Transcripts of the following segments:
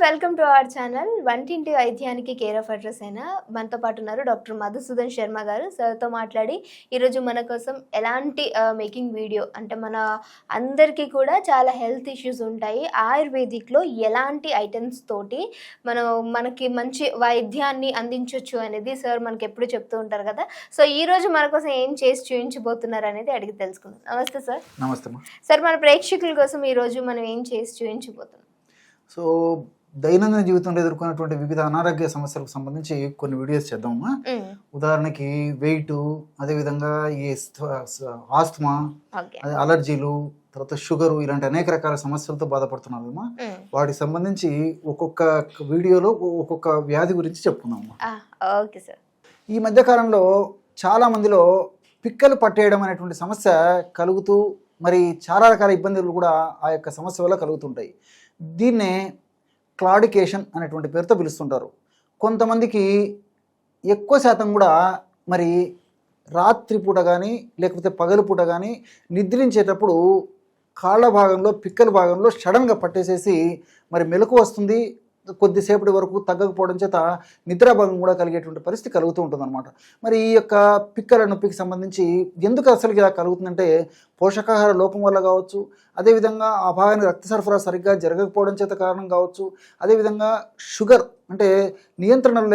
Welcome to our channel. వంటింటి వైద్యానికి care of address అయిన మనతో పాటు ఉన్నారు డాక్టర్ మధుసూదన్ శర్మ గారు. సార్తో మాట్లాడి ఈరోజు మన కోసం ఎలాంటి మేకింగ్ వీడియో అంటే మన అందరికీ కూడా చాలా హెల్త్ ఇష్యూస్ ఉంటాయి. ఆయుర్వేదిక్లో ఎలాంటి ఐటమ్స్ తోటి మనకి మంచి వైద్యాన్ని అందించవచ్చు అనేది సార్ మనకి ఎప్పుడు చెప్తూ ఉంటారు కదా. సో ఈరోజు మన కోసం ఏం చేసి చూపించబోతున్నారు అనేది అడిగి తెలుసుకుందాం. నమస్తే సార్. నమస్తే సార్. మన ప్రేక్షకుల కోసం ఈరోజు మనం ఏం చేసి చూపించబోతున్నాం? సో దైనందిన జీవితంలో ఎదుర్కొన్నటువంటి వివిధ అనారోగ్య సమస్యలకు సంబంధించి కొన్ని వీడియోస్ చేద్దామమ్మా. ఉదాహరణకి వెయిట్, అదేవిధంగా ఈ ఆస్తమా, అలర్జీలు, తర్వాత షుగరు, ఇలాంటి అనేక రకాల సమస్యలతో బాధపడుతున్నారమ్మా. వాటికి సంబంధించి ఒక్కొక్క వీడియోలో ఒక్కొక్క వ్యాధి గురించి చెప్పుకున్నామమ్మా. Okay sir. ఈ మధ్యకాలంలో చాలా మందిలో పిక్కలు పట్టేయడం అనేటువంటి సమస్య కలుగుతూ మరి చాలా రకాల ఇబ్బందులు కూడా ఆ యొక్క సమస్య వల్ల కలుగుతుంటాయి. దీన్నే క్లాడికేషన్ అనేటువంటి పేరుతో పిలుస్తుంటారు. కొంతమందికి ఎక్కువ శాతం కూడా మరి రాత్రిపూట కానీ లేకపోతే పగలుపూట కానీ నిద్రించేటప్పుడు కాళ్ళ భాగంలో, పిక్కల భాగంలో సడన్గా పట్టేసేసి మరి మెలకు వస్తుంది. కొద్దిసేపటి వరకు తగ్గకపోవడం చేత నిద్రాభంగం కూడా కలిగేటువంటి పరిస్థితి కలుగుతూ ఉంటుందన్నమాట. మరి ఈ యొక్క పిక్కల నొప్పికి సంబంధించి ఎందుకు అసలు ఇలా కలుగుతుందంటే పోషకాహార లోపం వల్ల కావచ్చు, అదేవిధంగా ఆ భాగానికి రక్త సరఫరా సరిగ్గా జరగకపోవడం చేత కారణం కావచ్చు, అదేవిధంగా షుగర్ అంటే నియంత్రణలు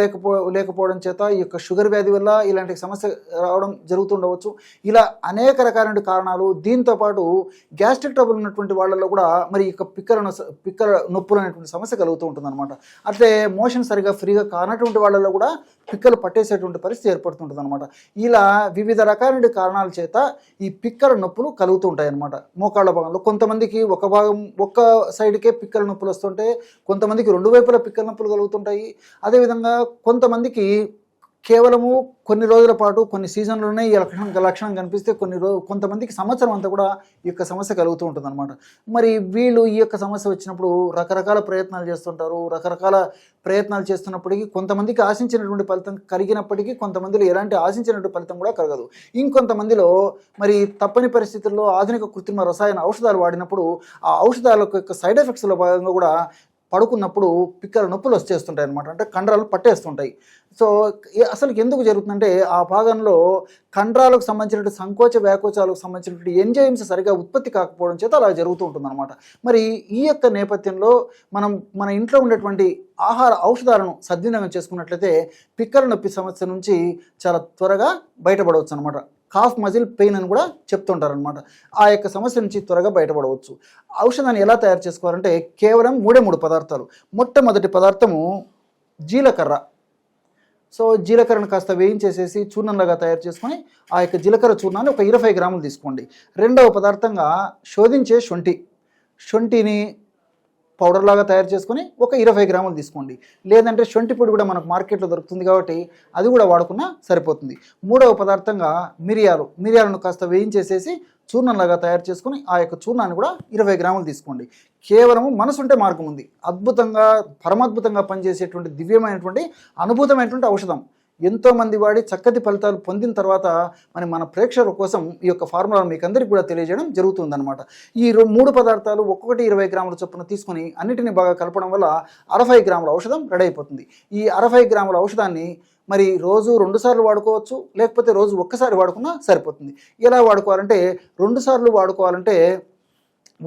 లేకపోవడం చేత ఈ యొక్క షుగర్ వ్యాధి వల్ల ఇలాంటి సమస్య రావడం జరుగుతుండవచ్చు. ఇలా అనేక రకాలైన కారణాలు. దీంతోపాటు గ్యాస్ట్రిక్ ట్రబుల్ ఉన్నటువంటి వాళ్ళలో కూడా మరి ఈ యొక్క పిక్కల నొప్పులు అనేటువంటి సమస్య కలుగుతూ ఉంటుందన్నమాట. అట్లే మోషన్ సరిగా ఫ్రీగా కానటువంటి వాళ్ళలో కూడా పిక్కలు పట్టేసేటువంటి పరిస్థితి ఏర్పడుతుంటుంది అనమాట. ఇలా వివిధ రకాలైన కారణాల చేత ఈ పిక్కల నొప్పులు కలుగుతూ ఉంటాయి అన్నమాట. మోకాళ్ళ భాగంలో కొంతమందికి ఒక్క సైడ్కే పిక్కల నొప్పులు వస్తుంటే, కొంతమందికి రెండు వైపుల పిక్కల నొప్పులు కలుగుతుంటాయి. అదేవిధంగా కొంతమందికి కేవలము కొన్ని రోజుల పాటు కొన్ని సీజన్లోనే ఈ లక్షణం కనిపిస్తే కొంతమందికి సంవత్సరం అంతా కూడా ఈ యొక్క సమస్య కలుగుతూ ఉంటుంది అనమాట. మరి వీళ్ళు ఈ యొక్క సమస్య వచ్చినప్పుడు రకరకాల ప్రయత్నాలు చేస్తుంటారు. రకరకాల ప్రయత్నాలు చేస్తున్నప్పటికీ కొంతమందికి ఆశించినటువంటి ఫలితం కలిగినప్పటికీ కొంతమందిలో ఎలాంటి ఆశించినటువంటి ఫలితం కూడా కలగదు. ఇంకొంతమందిలో మరి తప్పని పరిస్థితుల్లో ఆధునిక కృత్రిమ రసాయన ఔషధాలు వాడినప్పుడు ఆ ఔషధాల యొక్క సైడ్ ఎఫెక్ట్స్లో భాగంగా కూడా పడుకున్నప్పుడు పిక్కల నొప్పులు వచ్చేస్తుంటాయి అనమాట. అంటే కండరాలు పట్టేస్తుంటాయి. సో అసలు ఎందుకు జరుగుతుందంటే ఆ భాగంలో కండరాలకు సంబంధించినటువంటి సంకోచ వ్యాకోచాలకు సంబంధించినటువంటి ఎంజైమ్స్ సరిగా ఉత్పత్తి కాకపోవడం చేత అలా జరుగుతూ ఉంటుందన్నమాట. మరి ఈ యొక్క నేపథ్యంలో మన ఇంట్లో ఉండేటువంటి ఆహార ఔషధాలను సద్వినియోగం చేసుకున్నట్లయితే పిక్కల నొప్పి సమస్య నుంచి చాలా త్వరగా బయటపడవచ్చు అనమాట. కాఫ్ మజిల్ పెయిన్ అని కూడా చెప్తుంటారనమాట. ఆ యొక్క సమస్య నుంచి త్వరగా బయటపడవచ్చు. ఔషధాన్ని ఎలా తయారు చేసుకోవాలంటే కేవలం మూడు పదార్థాలు. మొట్టమొదటి పదార్థము జీలకర్ర. సో జీలకర్రను కాస్త వేయించేసేసి చూర్ణంలాగా తయారు చేసుకొని ఆ యొక్క జీలకర్ర చూర్ణాన్ని ఒక 20 గ్రాములు తీసుకోండి. రెండవ పదార్థంగా శోధించే శొంఠిని పౌడర్ లాగా తయారు చేసుకొని ఒక 20 గ్రాములు తీసుకోండి. లేదంటే శొంఠి పొడి కూడా మనకు మార్కెట్లో దొరుకుతుంది కాబట్టి అది కూడా వాడుకున్నా సరిపోతుంది. మూడవ పదార్థంగా మిరియాలను కాస్త వేయించేసేసి చూర్ణంలాగా తయారు చేసుకొని ఆ యొక్క చూర్ణాన్ని కూడా 20 గ్రాములు తీసుకోండి. కేవలము మనసుంటే మార్గం ఉంది. పరమాద్భుతంగా పనిచేసేటువంటి దివ్యమైనటువంటి అనుభూతమైనటువంటి ఔషధం. ఎంతోమంది వాడి చక్కటి ఫలితాలు పొందిన తర్వాత మన ప్రేక్షకుల కోసం ఈ యొక్క ఫార్ములాను మీకు అందరికీ కూడా తెలియజేయడం జరుగుతుందన్నమాట. ఈ 3 పదార్థాలు ఒక్కొక్కటి 20 గ్రాముల చొప్పున తీసుకొని అన్నిటిని బాగా కలపడం వల్ల 60 గ్రాముల ఔషధం రెడీ అయిపోతుంది. ఈ 60 గ్రాముల ఔషధాన్ని మరి రోజు 2 సార్లు వాడుకోవచ్చు, లేకపోతే రోజు ఒక్కసారి వాడుకున్నా సరిపోతుంది. ఎలా వాడుకోవాలంటే 2 సార్లు వాడుకోవాలంటే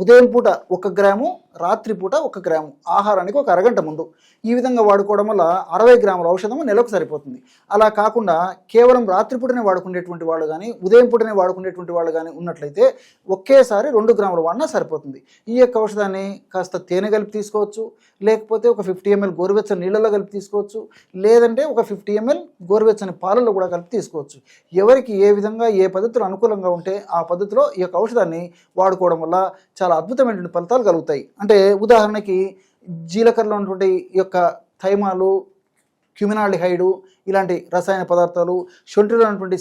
ఉదయం పూట 1 గ్రాము, రాత్రిపూట 1 గ్రాము, ఆహారానికి ఒక అరగంట ముందు. ఈ విధంగా వాడుకోవడం వల్ల 60 గ్రాముల ఔషధము నెలకు సరిపోతుంది. అలా కాకుండా కేవలం రాత్రిపూటనే వాడుకునేటువంటి వాళ్ళు కానీ ఉదయం పూటనే వాడుకునేటువంటి వాళ్ళు కానీ ఉన్నట్లయితే ఒకేసారి 2 గ్రాములు వాడినా సరిపోతుంది. ఈ యొక్క ఔషధాన్ని కాస్త తేనె కలిపి తీసుకోవచ్చు, లేకపోతే ఒక 50 ml గోరువెచ్చని నీళ్ళలో కలిపి తీసుకోవచ్చు, లేదంటే ఒక 50 ml గోరువెచ్చని పాలలో కూడా కలిపి తీసుకోవచ్చు. ఎవరికి ఏ విధంగా ఏ పద్ధతులు అనుకూలంగా ఉంటే ఆ పద్ధతిలో ఈ యొక్క ఔషధాన్ని వాడుకోవడం వల్ల చాలా అద్భుతమైనటువంటి ఫలితాలు కలుగుతాయి. అంటే ఉదాహరణకి జీలకర్రలో ఉన్నటువంటి ఈ యొక్క థైమాలు, క్యూమినాల్డిహైడు ఇలాంటి రసాయన పదార్థాలు, శొంఠిలో ఉన్నటువంటి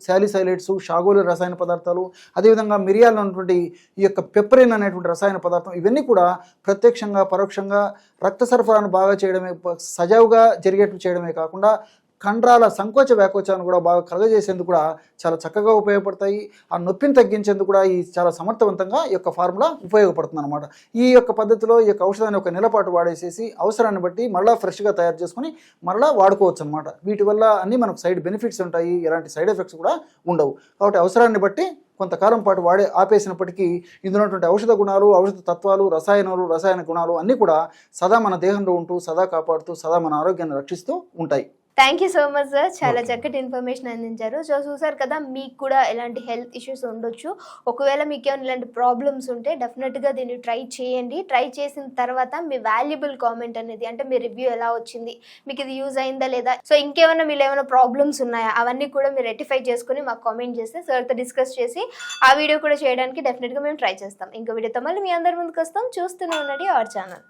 శాలిసైలేట్స్, షాగోలు రసాయన పదార్థాలు, అదేవిధంగా మిరియాల్లో ఉన్నటువంటి ఈ యొక్క పెప్పరిన్ అనేటువంటి రసాయన పదార్థం, ఇవన్నీ కూడా ప్రత్యక్షంగా పరోక్షంగా రక్త సరఫరాను బాగా చేయడమే, సజావుగా జరిగేట్టు చేయడమే కాకుండా కండరాల సంకోచ వ్యాకోచాన్ని కూడా బాగా కలగజేసేందుకు కూడా చాలా చక్కగా ఉపయోగపడతాయి. ఆ నొప్పిని తగ్గించేందుకు కూడా ఈ చాలా సమర్థవంతంగా ఈ యొక్క ఫార్ములా ఉపయోగపడుతుంది అనమాట. ఈ యొక్క పద్ధతిలో ఈ యొక్క ఔషధాన్ని ఒక నెలపాటు వాడేసేసి అవసరాన్ని బట్టి మళ్ళీ ఫ్రెష్గా తయారు చేసుకొని మళ్ళీ వాడుకోవచ్చు అనమాట. వీటి వల్ల అన్నీ మనకు సైడ్ బెనిఫిట్స్ ఉంటాయి, ఎలాంటి సైడ్ ఎఫెక్ట్స్ కూడా ఉండవు. కాబట్టి అవసరాన్ని బట్టి కొంతకాలం పాటు ఆపేసినప్పటికీ ఇందులో ఉన్నటువంటి ఔషధ గుణాలు, ఔషధ తత్వాలు, రసాయన గుణాలు అన్నీ కూడా సదా మన దేహంలో ఉంటూ, సదా కాపాడుతూ, సదా మన ఆరోగ్యాన్ని రక్షిస్తూ ఉంటాయి. Thank you so much sir, చాలా Okay. చక్కటి ఇన్ఫర్మేషన్ అందించారు. సో చూసారు కదా, మీకు కూడా ఎలాంటి హెల్త్ ఇష్యూస్ ఉండొచ్చు. ఒకవేళ మీకు ఏమైనా ఇలాంటి ప్రాబ్లమ్స్ ఉంటే డెఫినెట్గా దీన్ని ట్రై చేయండి. ట్రై చేసిన తర్వాత మీ వాల్యుబుల్ కామెంట్ అనేది, అంటే మీ రివ్యూ ఎలా వచ్చింది, మీకు ఇది యూజ్ అయిందా లేదా, సో ఇంకేమైనా మీరు ఏమైనా ప్రాబ్లమ్స్ ఉన్నాయా, అవన్నీ కూడా మీరు రెక్టిఫై చేసుకుని మాకు కామెంట్ చేస్తే సార్తో డిస్కస్ చేసి ఆ వీడియో కూడా చేయడానికి డెఫినెట్గా మేము ట్రై చేస్తాం. ఇంకో వీడియోతో మళ్ళీ మీ అందరి ముందుకు వస్తాం. చూస్తూనే ఉండండి అవర్ ఛానల్.